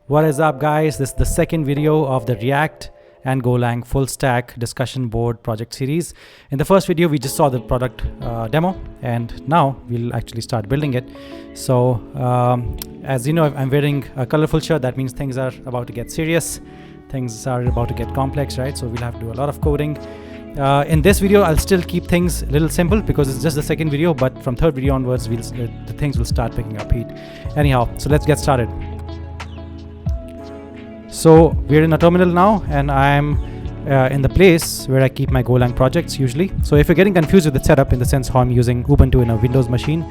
What is up, guys? This is the second video of the React and Golang full stack discussion board project series. In the first video, we just saw the product demo, and now we'll actually start building it. So as you know, I'm wearing a colorful shirt. That means things are about to get serious. Things are about to get complex, right? So we'll have to do a lot of coding. In this video, I'll still keep things a little simple because it's just the second video, but from third video onwards, the things will start picking up heat. Anyhow, so let's get started. So we're in a terminal now, and I'm in the place where I keep my Golang projects usually. So if you're getting confused with the setup in the sense how I'm using Ubuntu in a Windows machine,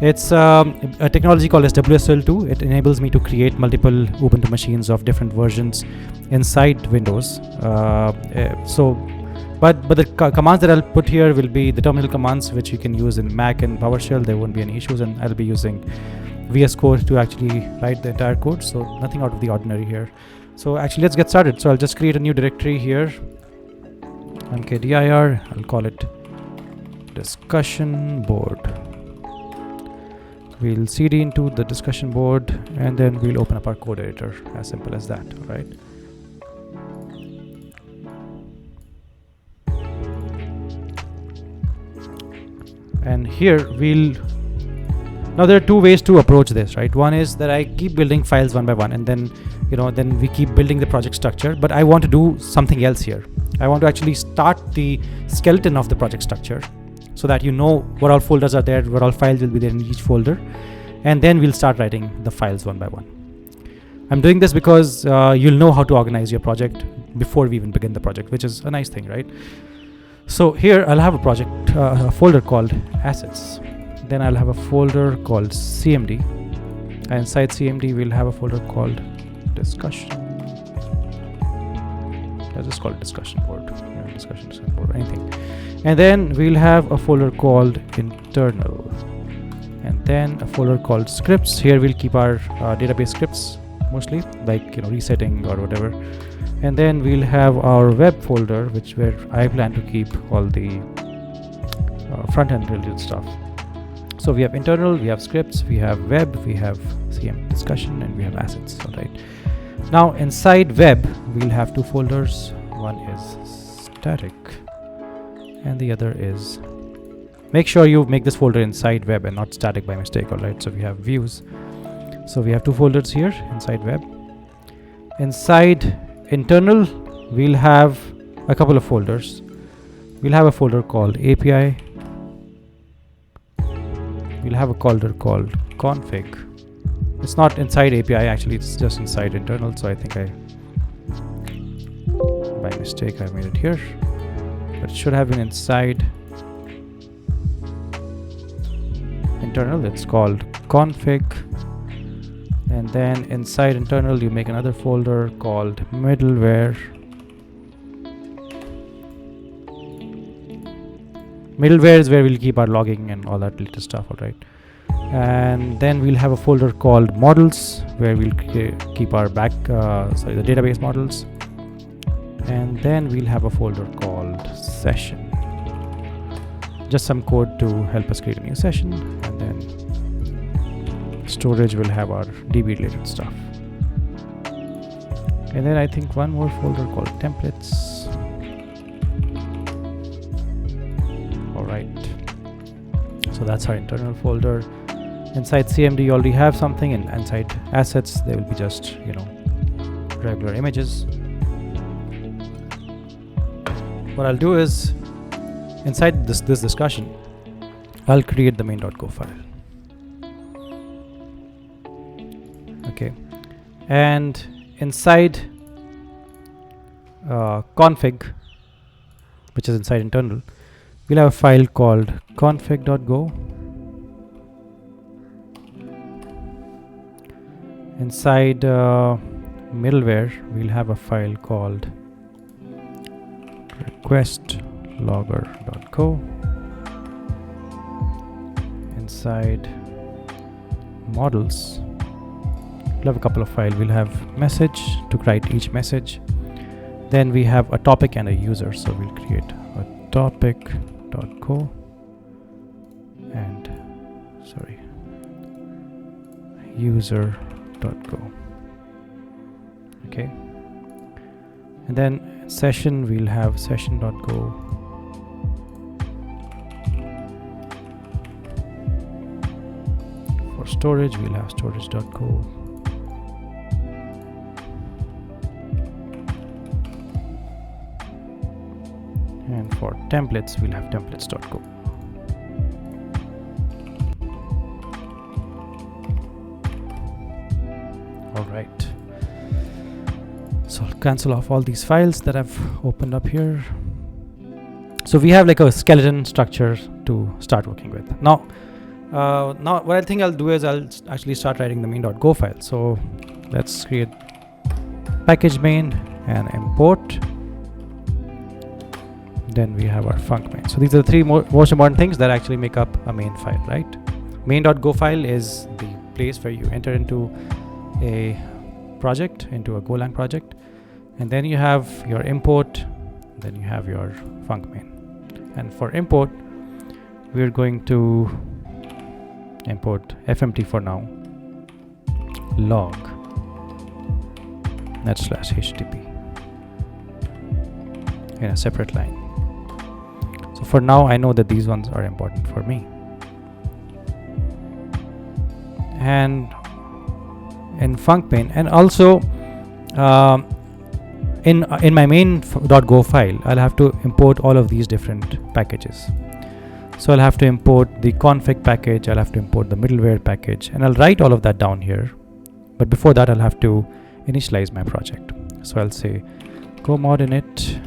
it's a technology called as WSL2. It enables me to create multiple Ubuntu machines of different versions inside Windows. But the commands that I'll put here will be the terminal commands, which you can use in Mac and PowerShell. There won't be any issues, and I'll be using VS Code to actually write the entire code. So nothing out of the ordinary here. So actually, let's get started. So I'll just create a new directory here. mkdir. I'll call it discussion board. We'll cd into the discussion board, and then we'll open up our code editor. As simple as that, all right? And here now there are two ways to approach this, right? One is that I keep building files one by one, and then we keep building the project structure. But I want to do something else here. I want to actually start the skeleton of the project structure so that you know what all folders are there, what all files will be there in each folder, and then we'll start writing the files one by one. I'm doing this because you'll know how to organize your project before we even begin the project, which is a nice thing, right? So here I'll have a folder called assets. Then I'll have a folder called CMD. And inside CMD, we'll have a folder called discussion. Let's just call it discussion board. Discussion board, anything. And then we'll have a folder called internal. And then a folder called scripts. Here we'll keep our database scripts mostly, like resetting or whatever. And then we'll have our web folder, where I plan to keep all the front-end related stuff. So we have internal, we have scripts, we have web, we have CM discussion, and we have assets. All right. Now inside web, we'll have two folders. One is static, and the other is. Make sure you make this folder inside web and not static by mistake. All right. So we have views. So we have two folders here inside web. Inside internal, we'll have a couple of folders. We'll have a folder called API. We'll have a folder called config. It's not inside API, actually, it's just inside internal. So I think by mistake, I made it here, but it should have been inside internal. It's called config. And then inside internal, you make another folder called middleware. Middleware is where we'll keep our logging and all that little stuff, all right? And then we'll have a folder called models, where we'll keep our the database models. And then we'll have a folder called session. Just some code to help us create a new session. And then storage will have our DB related stuff. And then I think one more folder called templates. All right. So that's our internal folder. Inside CMD, you already have something, and inside assets, there will be just regular images. What I'll do is inside this discussion, I'll create the main.go file. Okay, and inside config, which is inside internal, we'll have a file called config.go. Inside middleware, we'll have a file called requestlogger.go. Inside models, we'll have a couple of files. We'll have message to write each message. Then we have a topic and a user. So we'll create a topic.go and user.go. Okay. And then session, we'll have session.go. For storage, we'll have storage.go. And for templates, we'll have templates.go. All right. So I'll cancel off all these files that I've opened up here. So we have like a skeleton structure to start working with. Now what I think I'll do is I'll actually start writing the main.go file. So let's create package main and import. Then we have our func main. So these are the three most important things that actually make up a main file, right? Main.go file is the place where you enter into a project, into a Golang project, and then you have your import, then you have your func main. And for import, we're going to import fmt for now, log net/http in a separate line. So for now, I know that these ones are important for me. And in func main, and also in my main.go file, I'll have to import all of these different packages. So I'll have to import the config package, I'll have to import the middleware package, and I'll write all of that down here. But before that, I'll have to initialize my project. So I'll say go mod init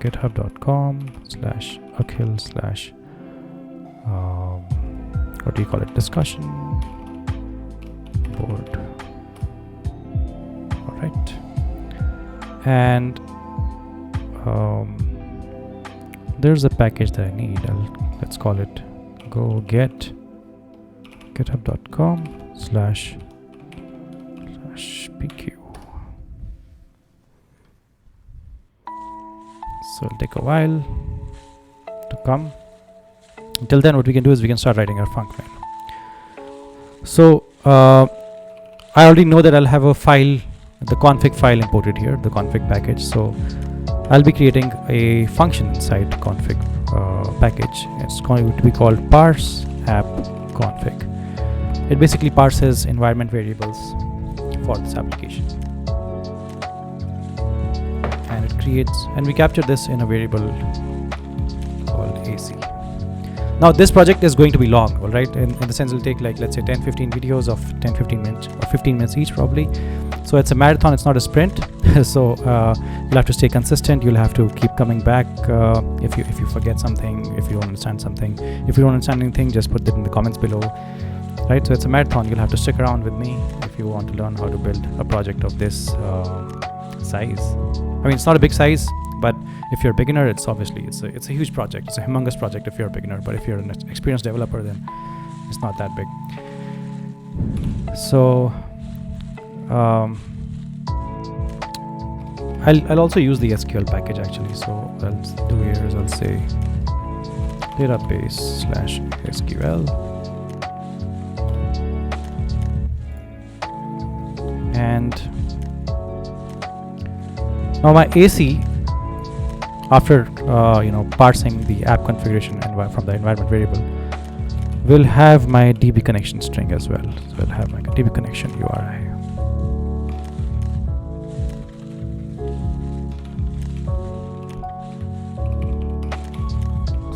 github.com/akhil/ what do you call it, discussion board. All right. And there's a package that I need. Let's call it go get github.com/pq. So it'll take a while to come. Until then, what we can do is we can start writing our func main. So I already know that I'll have a file, the config file imported here, the config package. So I'll be creating a function inside config package. It's going to be called parse app config. It basically parses environment variables for this application. And it creates, and we capture this in a variable called AC. Now this project is going to be long, all right? In the sense it'll take like, let's say 10-15 videos of 10-15 minutes or 15 minutes each probably. So it's a marathon, it's not a sprint. So you'll have to stay consistent. You'll have to keep coming back if you forget something, if you don't understand something. If you don't understand anything, just put it in the comments below, right? So it's a marathon. You'll have to stick around with me if you want to learn how to build a project of this size. I mean, it's not a big size, but if you're a beginner, it's obviously it's a huge project. It's a humongous project if you're a beginner. But if you're an experienced developer, then it's not that big. So I'll also use the SQL package actually. So what I'll do here is I'll say database/SQL, and now my AC, after parsing the app configuration from the environment variable, will have my DB connection string as well. So I'll have like a DB connection URI.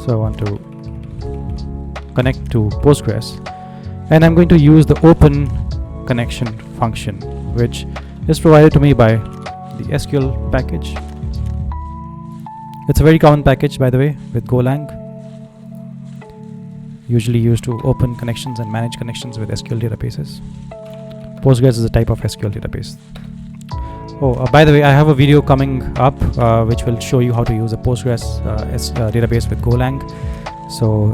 So I want to connect to Postgres, and I'm going to use the open connection function, which is provided to me by the SQL package. It's a very common package, by the way, with Golang. Usually used to open connections and manage connections with SQL databases. Postgres is a type of SQL database. Oh, by the way, I have a video coming up which will show you how to use a Postgres database with Golang. So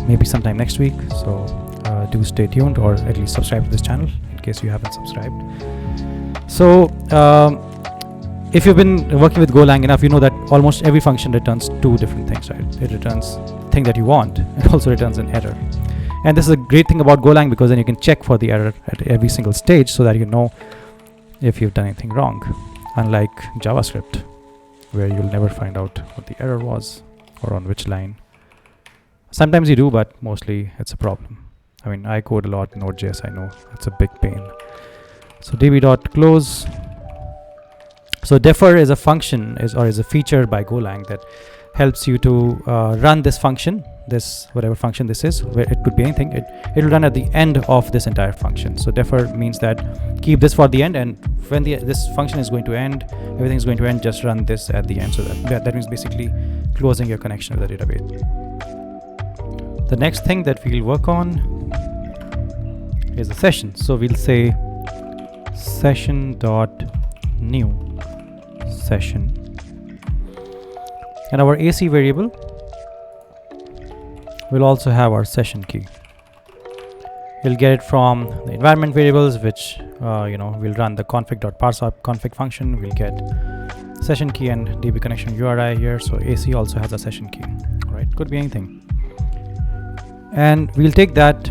maybe sometime next week. So do stay tuned, or at least subscribe to this channel in case you haven't subscribed. So if you've been working with Golang enough, you know that almost every function returns two different things, right? It returns the thing that you want, and also returns an error. And this is a great thing about Golang, because then you can check for the error at every single stage so that you know if you've done anything wrong. unlike JavaScript, where you'll never find out what the error was or on which line. Sometimes you do, but mostly it's a problem. I mean, I code a lot in Node.js, I know it's a big pain. So db.close. So defer is a function, is a feature by Golang that helps you to run this function, this whatever function this is, where it could be anything. It will run at the end of this entire function. So defer means that keep this for the end, and when this function is going to end, everything is going to end, just run this at the end. So that means basically closing your connection with the database. The next thing that we'll work on is a session. So we'll say session.new session, and our AC variable will also have our session key. We'll get it from the environment variables, which we'll run the config.parseup config function. We'll get session key and db connection URI here. So AC also has a session key, right? Could be anything, and we'll take that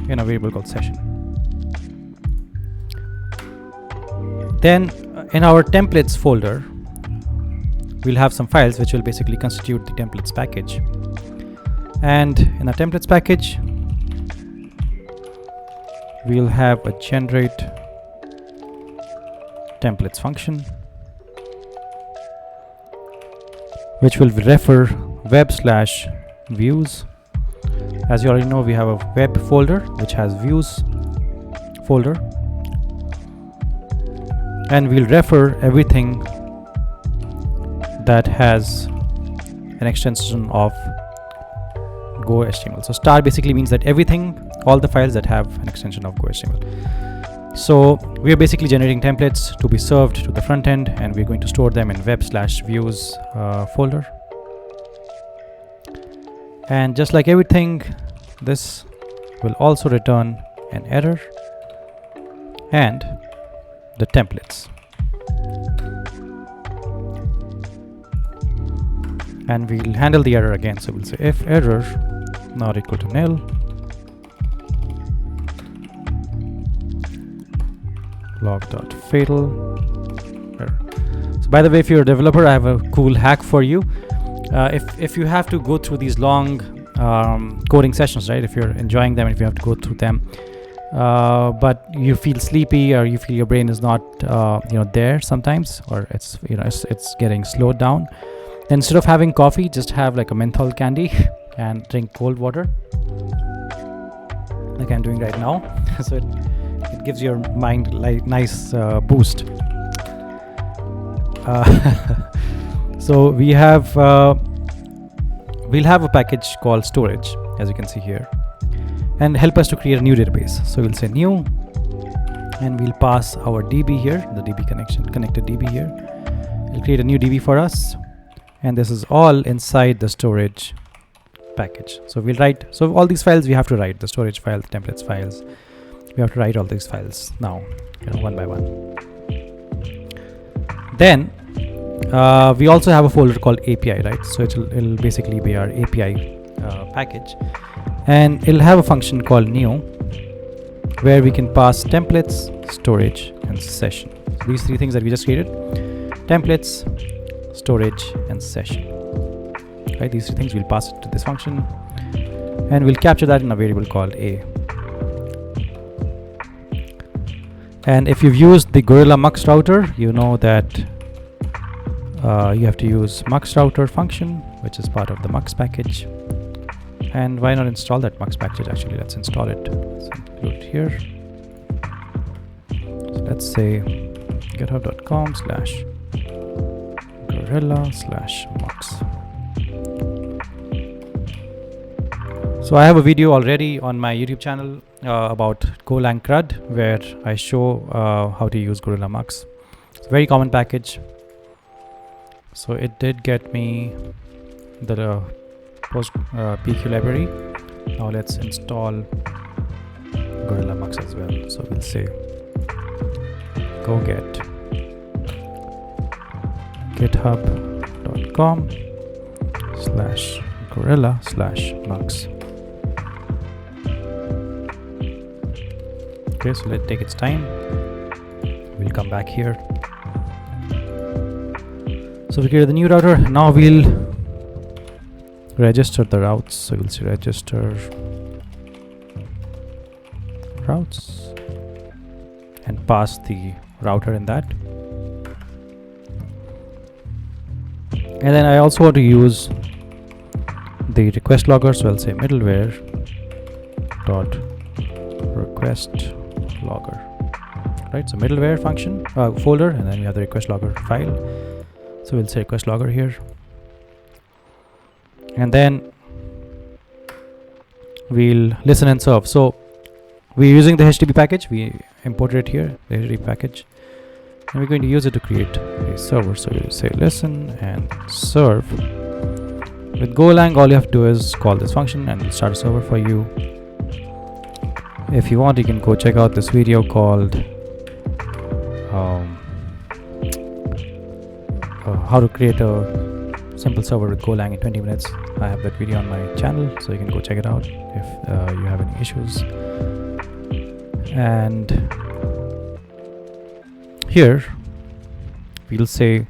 in a variable called session. Then in our templates folder, we'll have some files which will basically constitute the templates package. And in the templates package, we'll have a generate templates function, which will refer web/views. As you already know, we have a web folder which has views folder, and we'll refer everything that has an extension of GoHTML. So star basically means that everything, all the files that have an extension of GoHTML. So we are basically generating templates to be served to the front end, and we're going to store them in web/views folder. And just like everything, this will also return an error and the templates. And we'll handle the error again. So we'll say if error not equal to nil, log.fatal error. So by the way, if you're a developer, I have a cool hack for you. If you have to go through these long coding sessions, right? If you're enjoying them, if you have to go through them, but you feel sleepy, or you feel your brain is not there sometimes, or it's getting slowed down, instead of having coffee, just have like a menthol candy and drink cold water, like I'm doing right now. So it gives your mind like nice boost. So we have we'll have a package called storage, as you can see here, and help us to create a new database. So we'll say new, and we'll pass our DB here, the DB connected DB here. It'll create a new DB for us, and this is all inside the storage package. So we'll write, so all these files we have to write, the storage files, templates files, we have to write all these files now, one by one. Then we also have a folder called API, right? So it'll basically be our API package, and it'll have a function called new, where we can pass templates, storage, and session. So these three things that we just created: templates, storage, and session. Right? These three things we'll pass it to this function, and we'll capture that in a variable called a. And if you've used the Gorilla Mux router, you know that you have to use Mux router function, which is part of the Mux package. And why not install that Mux package? Actually, let's install it. Let's include it here. So let's say github.com/gorilla/mux. So I have a video already on my YouTube channel about Golang CRUD, where I show how to use Gorilla Mux. It's a very common package. So it did get me the post PQ library. Now let's install Gorilla Mux as well. So we'll say go get github.com/gorilla/mux. Okay, so let's take its time. We'll come back here. So we create the new router. Now we'll register the routes. So we'll say register routes and pass the router in that. And then I also want to use the request logger, so I'll say middleware dot request logger. Right, so middleware function folder, and then we have the request logger file. So we'll say request logger here, and then we'll listen and serve. So we're using the HTTP package. We imported it here, the HTTP package, and we're going to use it to create a server. So we'll say listen and serve. With Golang, all you have to do is call this function and it'll start a server for you. If you want, you can go check out this video called how to create a simple server with Golang in 20 minutes. I have that video on my channel, so you can go check it out if you have any issues. And here we'll say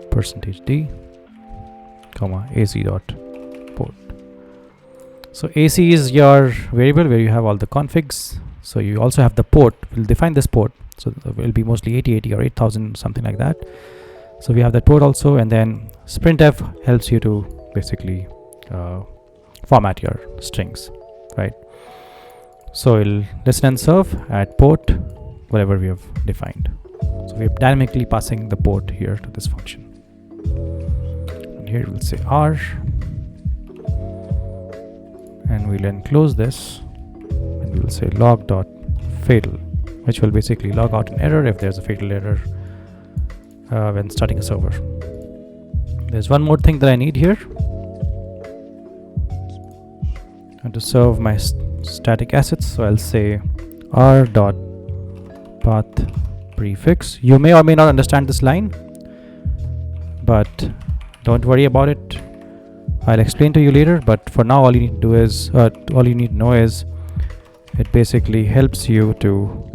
%d, comma ac dot port. So AC is your variable where you have all the configs. So you also have the port. We'll define this port. So it will be mostly 8080 or 8000, something like that. So we have that port also, and then sprintf helps you to basically format your strings, right? So we'll listen and serve at port, whatever we have defined. So we're dynamically passing the port here to this function. And here we'll say R, and we'll enclose this, and we'll say log.fatal, which will basically log out an error if there's a fatal error when starting a server. There's one more thing that I need here. And to serve my static assets, so I'll say r.path prefix. You may or may not understand this line, but don't worry about it. I'll explain to you later, but for now all you need to do is all you need to know is it basically helps you to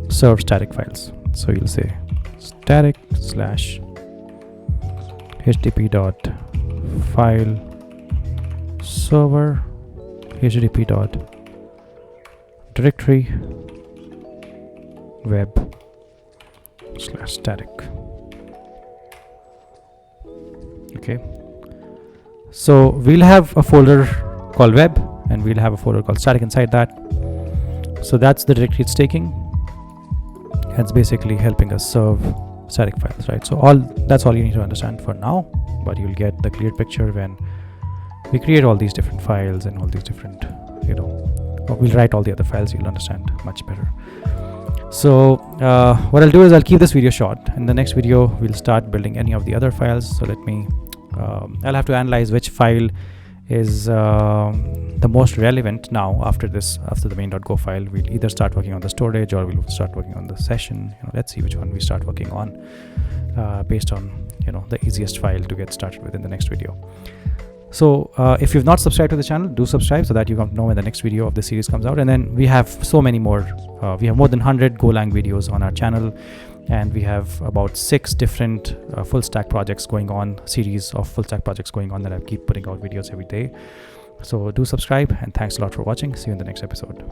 serve static files. So you'll say static slash http dot file server http dot directory web slash static. Okay, so we'll have a folder called web and we'll have a folder called static inside that. So that's the directory it's taking. It's basically helping us serve static files, right? So that's all you need to understand for now, but you'll get the clear picture when we create all these different files and all these different, we'll write all the other files. You'll understand much better. So what I'll do is I'll keep this video short. In the next video we'll start building any of the other files. So let me I'll have to analyze which file is the most relevant now after the main.go file. We'll either start working on the storage or we'll start working on the session. Let's see which one we start working on based on the easiest file to get started with in the next video. So if you've not subscribed to the channel, do subscribe so that you can know when the next video of the series comes out. And then we have so many more. We have more than 100 Golang videos on our channel, and we have about 6 different full stack projects going on, series of full stack projects going on that I keep putting out videos every day. So do subscribe, and thanks a lot for watching. See you in the next episode.